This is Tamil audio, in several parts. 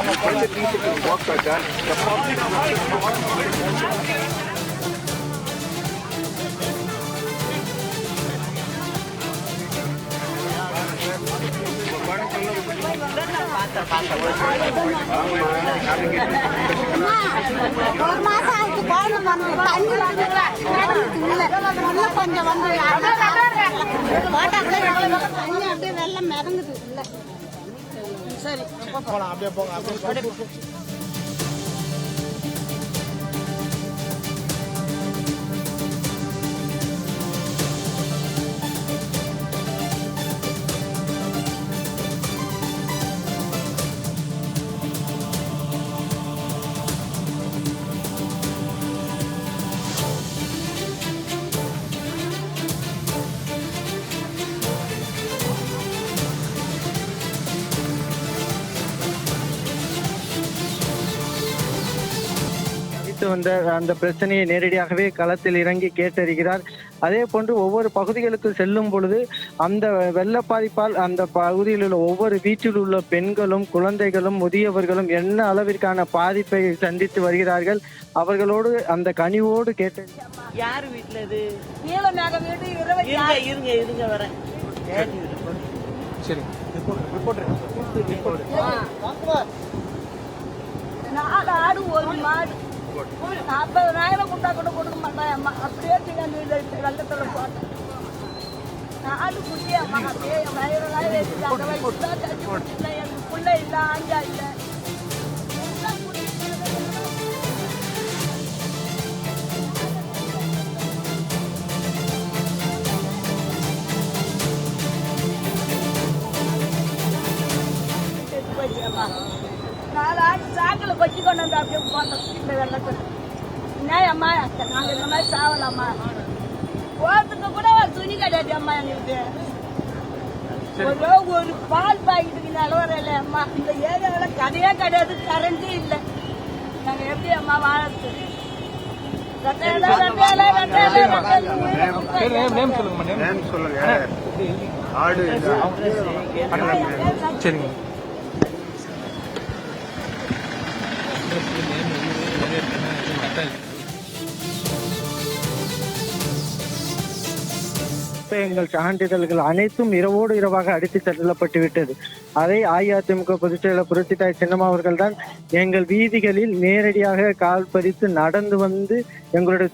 ஒரு மாசம் ஆயிடுச்சு கோலம் வந்து தண்ணி உள்ள கொஞ்சம் வந்து தண்ணி அப்படியே வெள்ளம் மிதங்குது இல்ல. சரி போலாம், அப்படியே போங்க, அப்படியே. வந்த அந்த பிரச்சனையை நேரடியாகவே களத்தில் இறங்கி கேட்டறிகிறார். அதே போன்று ஒவ்வொரு பகுதிகளுக்கு செல்லும் பொழுது அந்த வெள்ள பாதிப்பால் அந்த பகுதியில் உள்ள ஒவ்வொரு வீட்டில் உள்ள பெண்களும் குழந்தைகளும் முதியவர்களும் என்ன அளவிற்கான பாதிப்பை சந்தித்து வருகிறார்கள். அவர்களோடு அந்த கனிவோடு கேட்ட யாரு வீட்டுல இது இருங்க வரேன். நாலு ஆடு ஒரு மாடு 40,000 கொடுத்தா கூட கொடுக்க மாட்டேன் அம்மா. அப்படியே வெள்ளத்துல போட்டேன். 4 குட்டி அம்மா அப்படியே வயிறுலாம் வச்சுட்டாங்க. எனக்கு புள்ள இல்லை, ஆஞ்சா இல்லை. நாலு ஆடு சாக்கில் கொச்சி கொண்டு வந்து அப்படியே போட்டோம் இந்த வெள்ளத்தில். என்ன அம்மா நாங்கள் இந்த மாதிரி சாவலாமா? போகிறதுக்கு கூட ஒரு துணி கிடையாது அம்மா எங்களுக்கு. ஒரு பால் பாக்கெட்டுக்கு நிலவரையில அம்மா. இந்த ஏரியாவில் கடையே கிடையாது, கரண்டே இல்லை. நாங்கள் எப்படி அம்மா வாழறது? சரிங்க. எங்கள் சான்றிதழ்கள் அனைத்தும் இரவோடு இரவாக அடித்து செல்லப்பட்டு விட்டது. அதை அஇஅதிமுக பொதுச்செயலர் புரட்சித்தாய் சின்னம்மா அவர்கள் தான் எங்கள் வீதிகளில் நேரடியாக கால் பதித்து நடந்து வந்து எங்களுடைய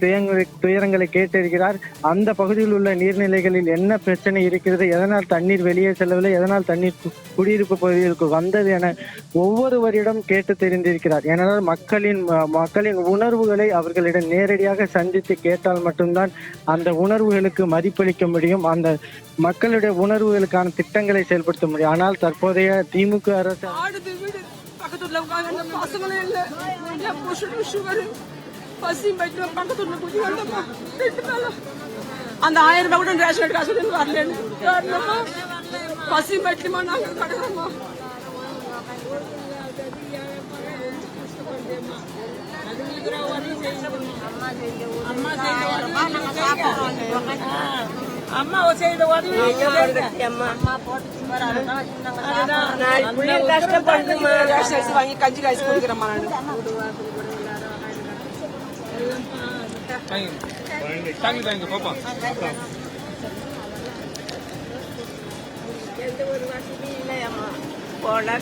துயரங்களை கேட்டிருக்கிறார். அந்த பகுதியில் உள்ள நீர்நிலைகளில் என்ன பிரச்சனை இருக்கிறது, எதனால் தண்ணீர் வெளியே செல்லவில்லை, எதனால் தண்ணீர் குடியிருப்பு பகுதிகளுக்கு வந்தது என ஒவ்வொருவரிடம் கேட்டு தெரிந்திருக்கிறார். ஏனென்றால் மக்களின் உணர்வுகளை அவர்களிடம் நேரடியாக சந்தித்து கேட்டால் மட்டும்தான் அந்த உணர்வுகளுக்கு மதிப்பளிக்க முடியும், அந்த மக்களுடைய உணர்வுகளுக்கான திட்டங்களை செயல்படுத்த முடியும். ஆனால் தற்போதைய திமுக அரசு அந்த 1000 ரூபாய் கூட ரேஷன் காசு வரல. பசி பட்டிமா நாங்க கடறோமா? அம்மா செய்த உதவி கஷ்டப்படுதுமா. ரேஷன் வாங்கி கஞ்சி காய்ச்சி கொடுக்குறேம்மா நான். பாப்பா எந்த ஒரு வசதியும் இல்லையம்மா. போனா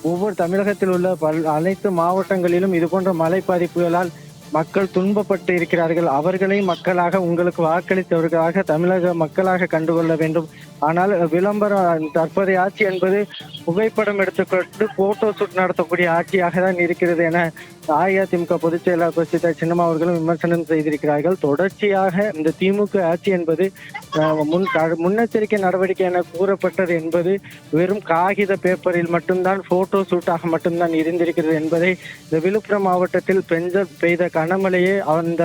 ஒவ்வொரு தமிழகத்தில் உள்ள அனைத்து மாவட்டங்களிலும் இது போன்ற மழை பாதிப்புகளால் மக்கள் துன்பப்பட்டு இருக்கிறார்கள். அவர்களை மக்களாக உங்களுக்கு வாக்களித்தவர்களாக தமிழக மக்களாக கண்டுகொள்ள வேண்டும். ஆனால் விளம்பரம் தற்போதைய ஆட்சி என்பது புகைப்படம் எடுத்துக்கொண்டு போட்டோ ஷூட் நடத்தக்கூடிய ஆட்சியாக தான் இருக்கிறது என அஇஅதிமுக பொதுச் செயலாளர் புரட்சித்தாய் சின்னம்மா அவர்களும் விமர்சனம் செய்திருக்கிறார்கள். தொடர்ச்சியாக இந்த திமுக ஆட்சி என்பது முன்னெச்சரிக்கை நடவடிக்கை என கூறப்பட்டது என்பது வெறும் காகித பேப்பரில் மட்டும்தான் போட்டோ ஷூட்டாக மட்டும்தான் இருந்திருக்கிறது என்பதை இந்த விழுப்புரம் மாவட்டத்தில் பெய்த கனமழையே அந்த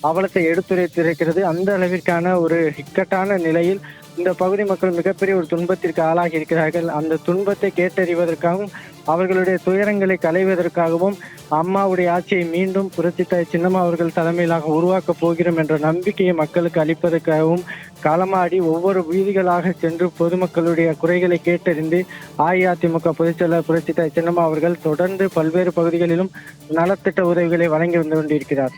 அவலத்தை எடுத்துரைத்திருக்கிறது. அந்த அளவிற்கான ஒரு இக்கட்டான நிலையில் இந்த பகுதி மக்கள் மிகப்பெரிய ஒரு துன்பத்திற்கு ஆளாகி இருக்கிறார்கள். அந்த துன்பத்தை கேட்டறிவதற்காகவும் அவர்களுடைய துயரங்களை களைவதற்காகவும் அம்மாவுடைய ஆட்சியை மீண்டும் புரட்சித்தாய் சின்னம்மா அவர்கள் தலைமையிலாக உருவாக்கப் போகிறோம் என்ற நம்பிக்கையை மக்களுக்கு அளிப்பதற்காகவும் களமாடி ஒவ்வொரு வீதிகளாக சென்று பொதுமக்களுடைய குறைகளை கேட்டறிந்து அஇஅதிமுக பொதுச்செயலாளர் புரட்சித்தாய் சின்னம்மா அவர்கள் தொடர்ந்து பல்வேறு பகுதிகளிலும் நலத்திட்ட உதவிகளை வழங்கி வந்து கொண்டிருக்கிறார்.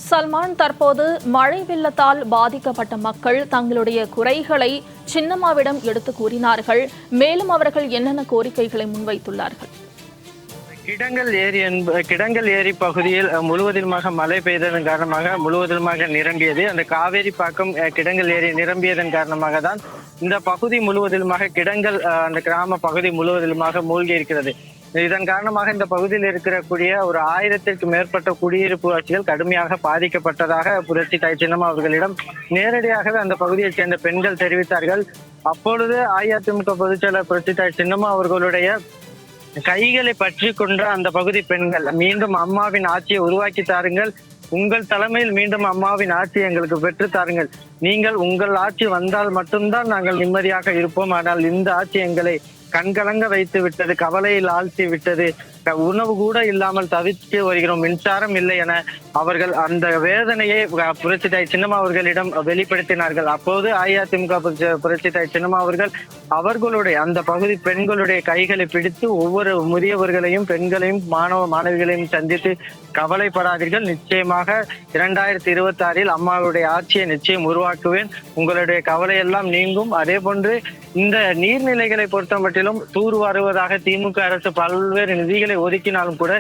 சல்மான், தற்போது மழை வெள்ளத்தால் பாதிக்கப்பட்ட மக்கள் தங்களுடைய குறைகளை சின்னம்மாவிடம் எடுத்து கூறினார்கள். மேலும் அவர்கள் என்னென்ன கோரிக்கைகளை முன்வைத்துள்ளார்கள்? கிடங்கல் ஏரி பகுதியில் முழுவதுமாக மழை பெய்ததன் காரணமாக முழுவதுமாக நிரம்பியது. அந்த காவேரி பாக்கம் கிடங்கல் ஏரி நிரம்பியதன் காரணமாக தான் இந்த பகுதி முழுவதுமாக கிடங்கல் அந்த கிராம பகுதி முழுவதுமாக மூழ்கி இருக்கிறது. இதன் காரணமாக இந்த பகுதியில் இருக்கக்கூடிய ஒரு 1000த்திற்கும் மேற்பட்ட குடியிருப்பு வாசிகள் கடுமையாக பாதிக்கப்பட்டதாக புரட்சித்தாய் சின்னம்மா அவர்களிடம் நேரடியாகவே அந்த பகுதியைச் சேர்ந்த பெண்கள் தெரிவித்தார்கள். அப்பொழுது அஇஅதிமுக பொதுச்செயலாளர் புரட்சித்தாய் சின்னம்மா அவர்களுடைய கைகளை பற்றி கொண்ட அந்த பகுதி பெண்கள், மீண்டும் அம்மாவின் ஆட்சியை உருவாக்கி தாருங்கள், உங்கள் தலைமையில் மீண்டும் அம்மாவின் ஆட்சியை எங்களுக்கு பெற்று தாருங்கள், நீங்கள் உங்கள் ஆட்சி வந்தால் மட்டும்தான் நாங்கள் நிம்மதியாக இருப்போம், ஆனால் இந்த ஆட்சி எங்களை கண்கலங்க வைத்து விட்டது, கவலையில் ஆழ்த்தி விட்டது, உணவு கூட இல்லாமல் தவித்து வருகிறோம், மின்சாரம் இல்லை என அவர்கள் அந்த வேதனையை புரட்சித்தாய் சின்னம்மா அவர்களிடம் வெளிப்படுத்தினார்கள். அப்போது அஇஅதிமுக புரட்சித்தாய் சின்னம்மா அவர்களுடைய அந்த பகுதி பெண்களுடைய கைகளை பிடித்து ஒவ்வொரு முதியவர்களையும் பெண்களையும் மாணவிகளையும் சந்தித்து கவலைப்படாதீர்கள், நிச்சயமாக 2026 அம்மாவுடைய ஆட்சியை நிச்சயம் உருவாக்குவேன், உங்களுடைய கவலை எல்லாம் நீங்கும். அதே போன்று இந்த நீர்நிலைகளை பொறுத்த மட்டிலும் தூர் வருவதாக திமுக அரசு பல்வேறு நிதிகளை ஒதுக்கினாலும் கூட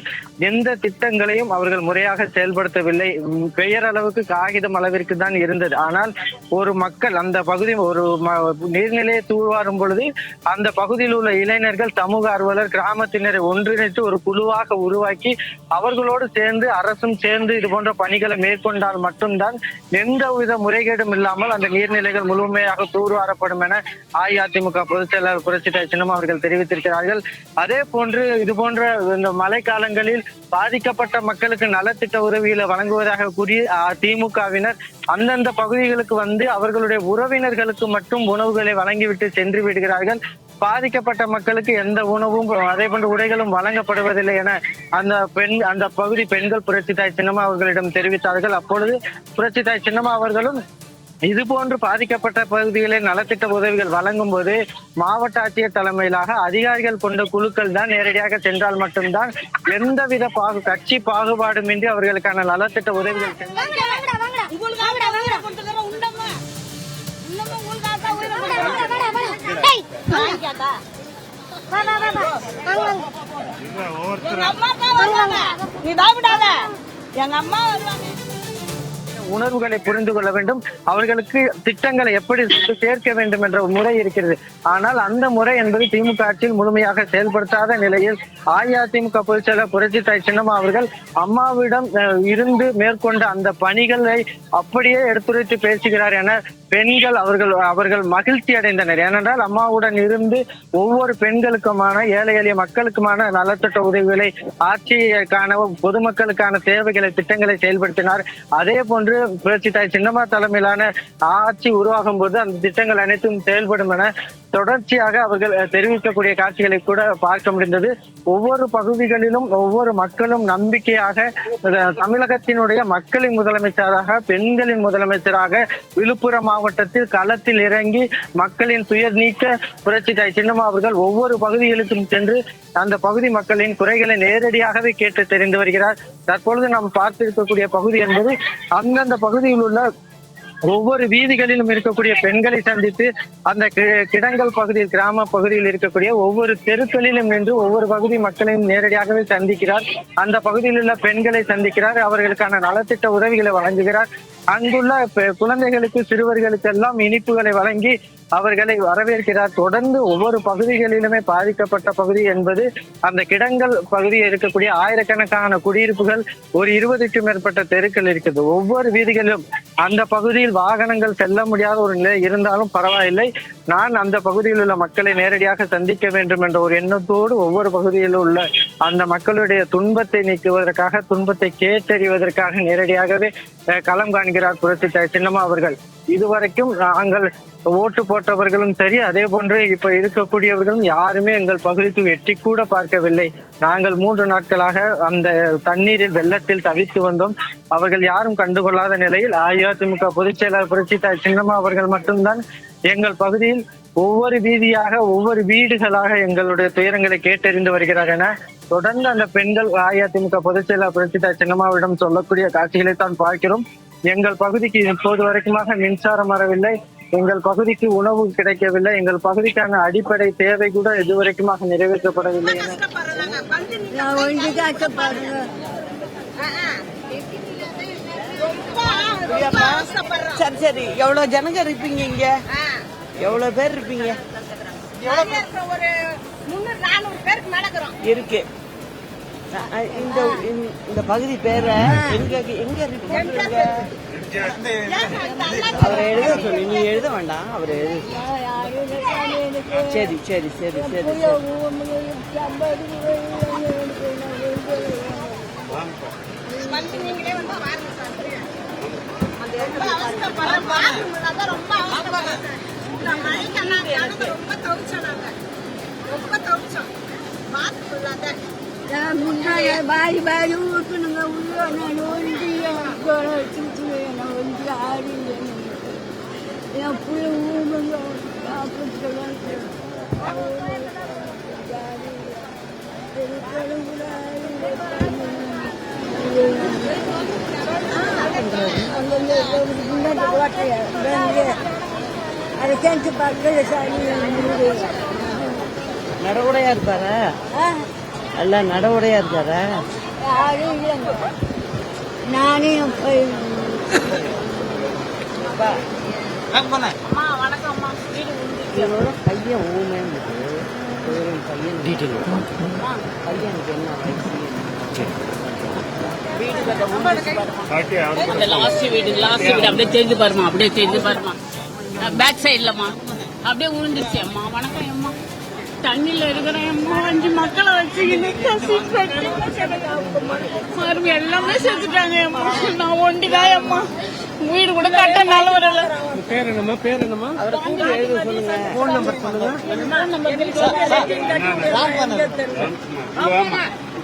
எந்த திட்டங்களையும் அவர்கள் முறையாக செயல்படுத்தவில்லை. பெயரளவுக்கு காகிதம் அளவிற்கு தான் இருந்தது. ஆனால் ஒரு மக்கள் அந்த பகுதி ஒரு நீர்நிலையை தூர்வாரும் பொழுது அந்த பகுதியில் உள்ள இளைஞர்கள், சமூக ஆர்வலர், கிராமத்தினரை ஒன்றிணைத்து ஒரு குழுவாக உருவாக்கி அவர்களோடு சேர்ந்து அரசும் சேர்ந்து இது போன்ற பணிகளை மேற்கொண்டால் மட்டும்தான் எந்தவித முறைகேடும் இல்லாமல் அந்த நீர்நிலைகள் முழுமையாக தூர்வாரப்படும் என அஇஅதிமுக பொதுச் செயலாளர் புரட்சித்தாய் சின்னம்மா அவர்கள் தெரிவித்திருக்கிறார்கள். அதே போன்று இது போன்ற இந்த மழை காலங்களில் பாதிக்கப்பட்ட மக்களுக்கு நலத்திட்ட உதவிகளை வழங்குவதாக கூறி திமுகவினர் அந்தந்த பகுதிகளுக்கு வந்து அவர்களுடைய உறவினர்களுக்கு மட்டும் உணவுகளை வழங்கிவிட்டு சென்று விடுகிறார்கள். பாதிக்கப்பட்ட மக்களுக்கு எந்த உணவும் அதே போன்ற உடைகளும் வழங்கப்படுவதில்லை என அந்த பகுதி பெண்கள் புரட்சித்தாய் சின்னம்மா அவர்களிடம் தெரிவித்தார்கள். அப்பொழுது புரட்சித்தாய் சின்னம்மா அவர்களும் இது போன்று பாதிக்கப்பட்ட பகுதிகளில் நலத்திட்ட உதவிகள் வழங்கும் போது மாவட்ட ஆட்சியர் தலைமையிலாக அதிகாரிகள் கொண்ட குழுக்கள் தான் நேரடியாக சென்றால் மட்டும்தான் எந்தவித கட்சி பாகுபாடுமின்றி அவர்களுக்கான நலத்திட்ட உதவிகள் உணர்வுகளை புரிந்து கொள்ள வேண்டும், அவர்களுக்கு திட்டங்களை எப்படி சேர்க்க வேண்டும் என்ற முறை இருக்கிறது. ஆனால் அந்த முறை என்பது திமுக ஆட்சியில் முழுமையாக செயல்படுத்தாத நிலையில் அஇஅதிமுக பொதுச் செயலாளர் புரட்சித்தாய் சின்னம்மா அவர்கள் அம்மாவிடம் இருந்து மேற்கொண்ட அந்த பணிகளை அப்படியே எடுத்துரைத்து பேசுகிறார் என பெண்கள் அவர்கள் மகிழ்ச்சி அடைந்தனர். ஏனென்றால் அம்மாவுடன் இருந்து ஒவ்வொரு பெண்களுக்குமான ஏழை எளிய மக்களுக்குமான நலத்திட்ட உதவிகளை, ஆட்சிக்கான பொதுமக்களுக்கான தேவைகளை, திட்டங்களை செயல்படுத்தினார். அதே போன்று புரட்சித்தாய் சின்னம்மா தலைமையிலான ஆட்சி உருவாகும் போது அந்த திட்டங்கள் அனைத்தும் செயல்படும் என தொடர்ச்சியாக அவர்கள் தெரிவிக்கக்கூடிய காட்சிகளை கூட பார்க்க முடிந்தது. ஒவ்வொரு பகுதிகளிலும் ஒவ்வொரு மக்களும் நம்பிக்கையாக தமிழகத்தினுடைய மக்களின் முதலமைச்சராக, பெண்களின் முதலமைச்சராக விழுப்புரம் மாவட்டத்தில் களத்தில் இறங்கி மக்களின் துயர் நீக்க புரட்சித்தாய் சின்னம்மா அவர்கள் ஒவ்வொரு பகுதிகளுக்கும் சென்று அந்த பகுதி மக்களின் குறைகளை நேரடியாகவே கேட்டு தெரிந்து வருகிறார். தற்பொழுது நாம் பார்த்திருக்கக்கூடிய பகுதி என்பது அந்தந்த பகுதியில் உள்ள ஒவ்வொரு வீதிகளிலும் இருக்கக்கூடிய பெண்களை சந்தித்து அந்த கிடங்கல் பகுதியில், கிராம பகுதியில் இருக்கக்கூடிய ஒவ்வொரு தெருக்களிலும் நின்று ஒவ்வொரு பகுதி மக்களையும் நேரடியாகவே சந்திக்கிறார். அந்த பகுதியில் உள்ள பெண்களை சந்திக்கிறார், அவர்களுக்கான நலத்திட்ட உதவிகளை வழங்குகிறார். அங்குள்ள குழந்தைகளுக்கு, சிறுவர்களுக்கு எல்லாம் இனிப்புகளை வழங்கி அவர்களை வரவேற்கிறார். தொடர்ந்து ஒவ்வொரு பகுதிகளிலுமே பாதிக்கப்பட்ட பகுதி என்பது அந்த கிடங்கல் பகுதியில் இருக்கக்கூடிய ஆயிரக்கணக்கான குடியிருப்புகள், ஒரு 20க்கும் மேற்பட்ட தெருக்கள் இருக்குது. ஒவ்வொரு வீதிகளிலும் அந்த பகுதியில் வாகனங்கள் செல்ல முடியாத ஒரு நிலை இருந்தாலும் பரவாயில்லை, நான் அந்த பகுதியில் உள்ள மக்களை நேரடியாக சந்திக்க வேண்டும் என்ற ஒரு எண்ணத்தோடு ஒவ்வொரு பகுதியில் உள்ள அந்த மக்களுடைய துன்பத்தை நீக்குவதற்காக, துன்பத்தை கேட்டறிவதற்காக நேரடியாகவே களம் காண்கிறார் புரட்சி தாய் சின்னம்மா அவர்கள். இதுவரைக்கும் நாங்கள் ஓட்டு போட்டவர்களும் சரி, அதே போன்று இப்ப இருக்கக்கூடியவர்களும் யாருமே எங்கள் பகுதிக்கு எட்டி கூட பார்க்கவில்லை. நாங்கள் 3 நாட்களாக அந்த தண்ணீரில் வெள்ளத்தில் தவித்து வந்தோம். அவர்கள் யாரும் கண்டுகொள்ளாத நிலையில் அஇஅதிமுக பொதுச் செயலாளர் புரட்சி தாய் சின்னம்மா அவர்கள் மட்டும்தான் எங்கள் பகுதியில் ஒவ்வொரு வீதியாக, ஒவ்வொரு வீடுகளாக எங்களுடைய துயரங்களை கேட்டறிந்து வருகிறார் என தொடர்ந்து அந்த பெண்கள் அஇஅதிமுக பொதுச் செயலாளர் புரட்சி தாய் சின்னம்மாவிடம் சொல்லக்கூடிய காட்சிகளை தான் பார்க்கிறோம். எங்கள் பகுதிக்கு இப்போது வரைக்குமாக மின்சாரம் வரவில்லை, எங்கள் பகுதிக்கு உணவு கிடைக்கவில்லை, எங்கள் பகுதிக்கான அடிப்படை தேவை கூட இதுவரைக்குமாக நிறைவேற்றப்படவில்லை என சரி சரி, எவ்வளவு ஜனங்க இருப்பீங்க இங்க? எவ்வளவு பேர் இருப்பீங்க? ஒரு 300-400 பேருக்கு நடக்கிறோம் இருக்கு. இந்த பகுதி பேரை எங்க எங்க இருப்பீங்க? அவரை எழுத சொல்லி, நீ எழுத வேண்டாம், அவர் எழுத. சரி சரி சரி சரி நீங்களே வந்து பாருங்க சார். ரொம்ப தவிச்சோம். பாதி பாதி ஊற்றுனுங்க உள்ள ஒன்றி ஆடி என் புள்ள ஊமுங்க அதை செஞ்சு நடவுடையா இருப்பாரா? அல்ல நடவுடையா இருக்காரா? யாரும் இல்லைங்க. நானே இவரோட பையன் ஊமேன்னு பையன் டீட்டெயில் பையனுக்கு என்ன வயசு? லாஸ்ட் வீடு அப்படியே தெரிஞ்சு பாருமா, அப்படியே தெரிஞ்சு பாருமா, பேக் சைட்லம்மா அப்படியே உருந்துச்சு. அம்மா வணக்கம் அம்மா, தண்ணியில இருக்கிறேன் அம்மா, 5 மக்களை வச்சுக்கிட்டு மறுபடி எல்லாமே செத்துட்டாங்க அம்மா. நான் ஒண்டிதான் அம்மா, வீடு கூட கட்ட நல்ல வரல. பேர் என்னம்மா? பேர் என்னம்மா? அவரை கூப்பிட்டு எழுத சொல்லுங்க. போன் நம்பர் சொல்லுங்க.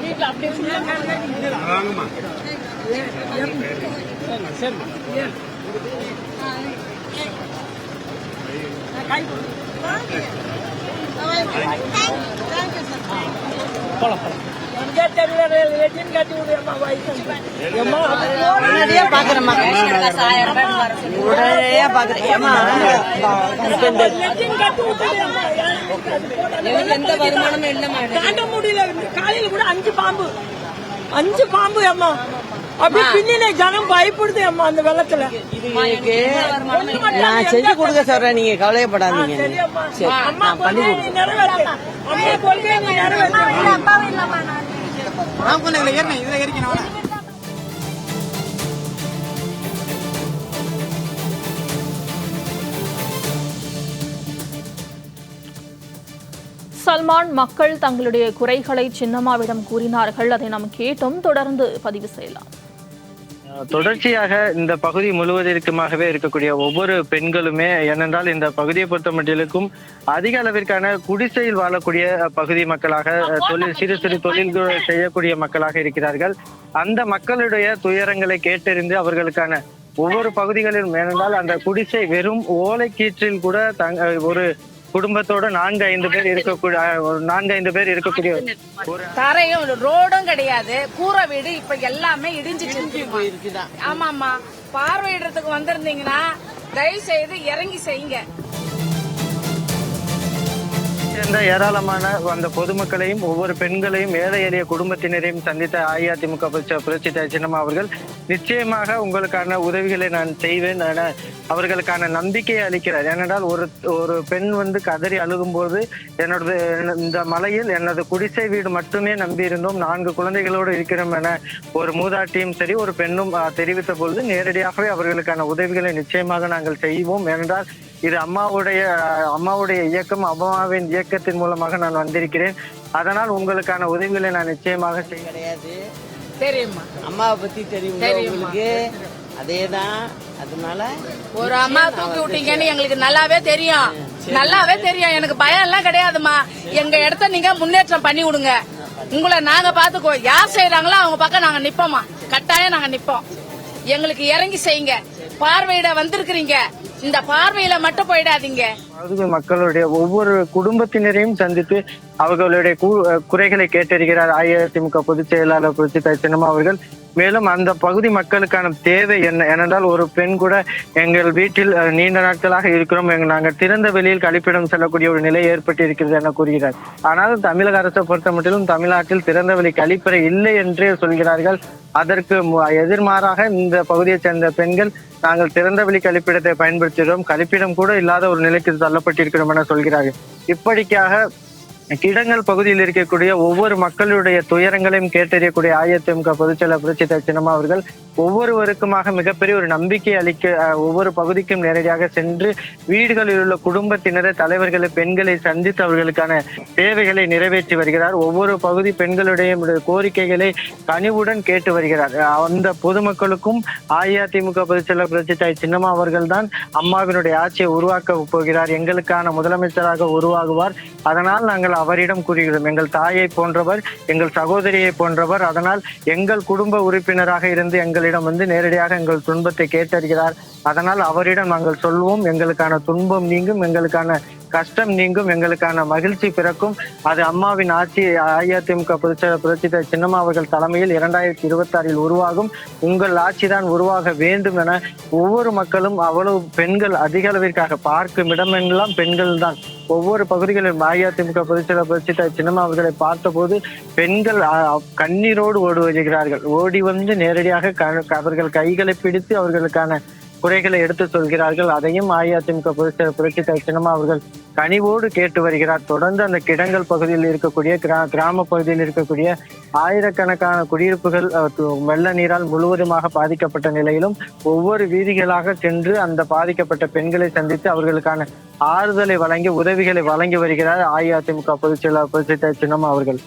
வீட்டுல அப்படியே உடனடியா பாக்குறேம்மா, உடனடியா பாக்குறேன். ஏமா எந்த வருமானமும் இல்ல, தாண்ட முடியல. காலையில கூட 5 பாம்பு அம்மா, அப்படியே பின்னில ஜனம் பயப்படுது அம்மா அந்த வெள்ளத்துல. நான் செஞ்சு கொடுக்க சொல்றேன், நீங்க கவலையப்படாதீங்க. சரி, நான் பண்ணி கொடுக்குறேன். சல்மான் மக்கள் தங்களுடைய குறைகளை சின்னம்மாவிடம் கூறினார்கள். அதை நாம் கேட்டும் தொடர்ந்து பதிவு செய்யலாம். தொடர்ச்சியாக இந்த பகுதி முழுவதற்குமாகவே இருக்கக்கூடிய ஒவ்வொரு பெண்களுமே, ஏனென்றால் இந்த பகுதியை பொறுத்த மட்டிலும் அதிக அளவிற்கான குடிசையில் வாழக்கூடிய பகுதி மக்களாக, சிறு சிறு தொழில்கள் செய்யக்கூடிய மக்களாக இருக்கிறார்கள். அந்த மக்களுடைய துயரங்களை கேட்டறிந்து அவர்களுக்கான ஒவ்வொரு பகுதிகளிலும், ஏனென்றால் அந்த குடிசை வெறும் ஓலை கீற்றில் கூட ஒரு குடும்பத்தோட 4-5 பேர் இருக்கக்கூடிய ஒரு தரையும் ரோடும் கிடையாது, கூரை வீடு இப்ப எல்லாமே இடிஞ்சிட்டு. ஆமாமா, பார்வையிடறதுக்கு வந்திருந்தீங்கன்னா தயவு செய்து இறங்கி செய்யுங்க. சேர்ந்த ஏராளமான அந்த பொதுமக்களையும் ஒவ்வொரு பெண்களையும் ஏழை எளிய குடும்பத்தினரையும் சந்தித்த அஇஅதிமுக புரட்சி தலைவி சின்னம்மா அவர்கள் நிச்சயமாக உங்களுக்கான உதவிகளை நான் செய்வேன் என அவர்களுக்கான நம்பிக்கையை அளிக்கிறார். ஏனென்றால் ஒரு பெண் கதறி அழுகும்போது இந்த மலையில் எனது குடிசை வீடு மட்டுமே நம்பி இருந்தோம், 4 குழந்தைகளோடு இருக்கிறோம் என ஒரு மூதாட்டியும் சரி ஒரு பெண்ணும் தெரிவித்த பொழுது நேரடியாகவே அவர்களுக்கான உதவிகளை நிச்சயமாக நாங்கள் செய்வோம். ஏனென்றால் இது அம்மாவுடைய இயக்கம், அம்மாவின் இயக்கத்தின் மூலமாக நான் வந்திருக்கிறேன். அதனால் உங்களுக்கான உதவிகளை நான் நிச்சயமாக செய்ய கிடையாது. தெரியுமா அம்மாவை பத்தி தெரியும் உங்களுக்கு? அதேதான். அதனால ஒரு அம்மா தூக்கி விட்டீங்கன்னு எங்களுக்கு நல்லாவே தெரியும், நல்லாவே தெரியும். எனக்கு பயம் எல்லாம் கிடையாதுமா. எங்க இடத்த நீங்க முன்னேற்றம் பண்ணி விடுங்க. உங்களை நாங்க பாத்துக்கோ. யார் செய்யறாங்களோ அவங்க பக்கம் நாங்க நிப்போமா, கட்டாயம் நாங்க நிப்போம். எங்களுக்கு இறங்கி செய்யுங்க. பார்வையிட வந்திருக்கிறீங்க, இந்த பார்வையில மட்டும் போயிடாதீங்க. மக்களுடைய ஒவ்வொரு குடும்பத்தினரையும் சந்தித்து அவர்களுடைய குறைகளை கேட்டறிகிறார் அஇஅதிமுக பொதுச் செயலாளர் புரட்சி தலைவி சின்னம்மா அவர்கள். மேலும் அந்த பகுதி மக்களுக்கான தேவை என்ன, ஏனென்றால் ஒரு பெண் கூட எங்கள் வீட்டில் நீண்ட நாட்களாக இருக்கிறோம், நாங்கள் திறந்த வெளியில் கழிப்பிடம் செல்லக்கூடிய ஒரு நிலை ஏற்பட்டு இருக்கிறது என கூறுகிறார். ஆனால் தமிழக அரசை பொறுத்த மட்டிலும் தமிழ்நாட்டில் திறந்த வெளி கழிப்பறை இல்லை என்றே சொல்கிறார்கள். அதற்கு எதிர்மாறாக இந்த பகுதியைச் சேர்ந்த பெண்கள் நாங்கள் திறந்த வெளி கழிப்பிடத்தை பயன்படுத்துகிறோம், கழிப்பிடம் கூட இல்லாத ஒரு நிலைக்கு தள்ளப்பட்டிருக்கிறோம் என சொல்கிறார்கள். இப்படிக்காக கிடங்கல் பகுதியில் இருக்கக்கூடிய ஒவ்வொரு மக்களுடைய துயரங்களையும் கேட்டறியக்கூடிய அஇஅதிமுக பொதுச் செயலாளர் புரட்சி தலைவி சின்னம்மா அவர்கள் ஒவ்வொருவருக்குமாக மிகப்பெரிய ஒரு நம்பிக்கை அளிக்க ஒவ்வொரு பகுதிக்கும் நேரடியாக சென்று வீடுகளில் உள்ள குடும்பத்தினரை, தலைவர்களை, பெண்களை சந்தித்து அவர்களுக்கான தேவைகளை நிறைவேற்றி வருகிறார். ஒவ்வொரு பகுதி பெண்களுடைய கோரிக்கைகளை கனிவுடன் கேட்டு வருகிறார். அந்த பொதுமக்களுக்கும் அஇஅதிமுக பொதுச் செயலாளர் புரட்சி தலைவி சின்னம்மா அவர்கள் தான் அம்மாவினுடைய ஆட்சியை உருவாக்க போகிறார், எங்களுக்கான முதலமைச்சராக உருவாகுவார். அதனால் நாங்கள் அவரிடம் கூறுகிறோம், எங்கள் தாயை போன்றவர், எங்கள் சகோதரியை போன்றவர். அதனால் எங்கள் குடும்ப உறுப்பினராக இருந்து எங்களிடம் நேரடியாக எங்கள் துன்பத்தை கேட்டறிகிறார். அதனால் அவரிடம் நாங்கள் சொல்வோம், எங்களுக்கான துன்பம் நீங்கும், எங்களுக்கான கஷ்டம் நீங்கும், எங்களுக்கான மகிழ்ச்சி பிறக்கும். அது அம்மாவின் ஆட்சி அஇஅதிமுக பொதுச் செயலாளர் புரட்சி தலைவி சின்னம்மா அவர்கள் தலைமையில் 2026 உருவாகும். உங்கள் ஆட்சிதான் உருவாக வேண்டும் என ஒவ்வொரு மக்களும், அவ்வளவு பெண்கள் அதிக அளவிற்காக பார்க்கும் இடமெல்லாம் பெண்கள் தான். ஒவ்வொரு பகுதிகளிலும் அஇஅதிமுக பொதுச் செயலாளர் புரட்சி தலைவி சின்னம்மா அவர்களை பார்த்தபோது பெண்கள் கண்ணீரோடு ஓடி வருகிறார்கள். ஓடி நேரடியாக அவர்கள் கைகளை பிடித்து அவர்களுக்கான குறைகளை எடுத்து சொல்கிறார்கள். அதையும் அஇஅதிமுக பொதுச் செயலாளர் புரட்சி தலைவி சின்னம்மா அவர்கள் கனிவோடு கேட்டு வருகிறார். தொடர்ந்து அந்த கிடங்கல் பகுதியில் இருக்கக்கூடிய கிராம பகுதியில் இருக்கக்கூடிய ஆயிரக்கணக்கான குடியிருப்புகள் வெள்ள நீரால் முழுவதுமாக பாதிக்கப்பட்ட நிலையிலும் ஒவ்வொரு வீதிகளாக சென்று அந்த பாதிக்கப்பட்ட பெண்களை சந்தித்து அவர்களுக்கான ஆறுதலை வழங்கி உதவிகளை வழங்கி வருகிறார் அஇஅதிமுக பொதுச் செயலாளர் புரட்சி தலைவி சின்னம்மா அவர்கள்.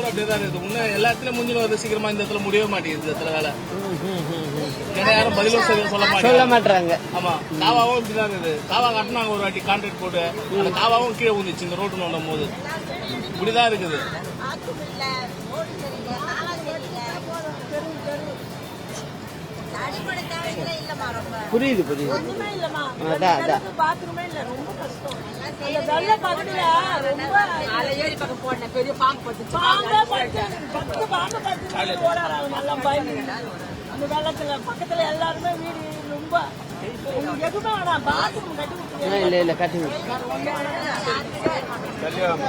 அப்படியேதான் இருக்குது. இன்னும் எல்லா இடத்துலயும் முடிஞ்சிடும் வருது, சீக்கிரமா இந்த இடத்துல முடியவே மாட்டேங்குது. இந்த இடத்துல வேலை ஏன்னா யாரும் பதிலும் சொல்ல மாட்டாங்க. ஆமா, காவாவும் இப்படிதான் இருக்குது. காவா கட்டினாங்க ஒரு வாட்டி கான்ட்ராக்ட் போட்டு, அந்த காவாவும் கீழே ஊந்துச்சு இந்த ரோட்டு நோண்டும் போது. இப்படிதான் இருக்குது. புரியுது ஒண்ணுமே இல்லம்மா. பாத்ரூமே இல்ல, ரொம்ப கஷ்டம். அந்த வெள்ள பகுதியில ரொம்ப பெரிய பாம்பு பத்து 10 பாம்பு பத்து ஓடாது. நல்லா பயந்து அந்த வெள்ளத்துல பக்கத்துல எல்லாருமே வீடு ரொம்ப எதுவுமே வேணாம். பாத்ரூம் கட்டி இல்ல கட்டி ரொம்ப